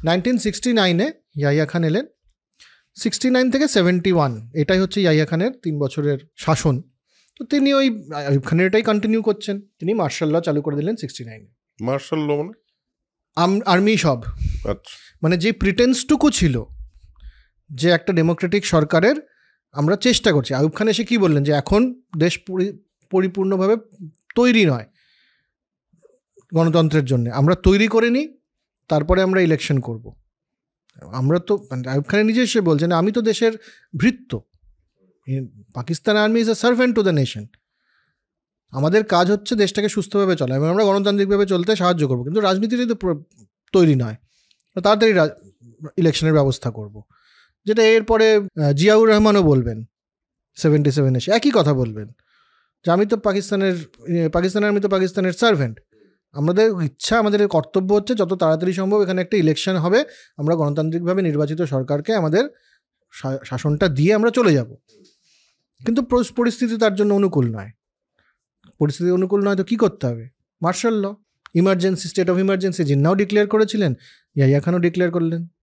1969-এ ইয়াহিয়া খান এলেন। 69 থেকে 71 এটাই হচ্ছে ইয়াহিয়া খানের 3 বছরের শাসন। তো তিনি ওই আইয়ুব খানের এটাই কন্টিনিউ করছেন। তিনি মার্শাল ল চালু করে দিলেন 69-এ। মার্শাল ল মানে আর্মি সব, আচ্ছা, মানে যে প্রিটেন্সটুকু ছিল যে একটা ডেমোক্রেটিক সরকারের আমরা চেষ্টা করছি। আইয়ুব খান এসে কী বললেন, যে এখন দেশ পরিপূর্ণভাবে তৈরি নয় গণতন্ত্রের জন্য, আমরা তৈরি করে নিই, তারপরে আমরা ইলেকশন করব। আমরা তো আইয়ুব খানের নিজে এসে বলছেন, আমি তো দেশের ভৃত্য, Pakistan army is a servant to the nation, আমাদের কাজ হচ্ছে দেশটাকে সুস্থভাবে চলা এবং আমরা গণতান্ত্রিকভাবে চলতে সাহায্য করবো, কিন্তু রাজনীতিটাই তো তৈরি নয়, তাড়াতাড়ি ইলেকশনের ব্যবস্থা করব। যেটা এরপরে জিয়াউর রহমানও বলবেন 77 এসে একই কথা বলবেন, যে আমি তো পাকিস্তানের আর্মি তো পাকিস্তানের সার্ভেন্ট, আমাদের ইচ্ছা, আমাদের কর্তব্য হচ্ছে যত তাড়াতাড়ি সম্ভব এখানে একটা ইলেকশন হবে, আমরা গণতান্ত্রিকভাবে নির্বাচিত সরকারকে আমাদের শাসনটা দিয়ে আমরা চলে যাব। কিন্তু পরিস্থিতি তার জন্য অনুকূল নয়। পরিস্থিতি অনুকূল নয় তো কী করতে হবে? Martial law, emergency, state of emergency জিন্নাও ডিক্লেয়ার করেছিলেন, ইয়াহিয়া খানও ডিক্লেয়ার করলেন।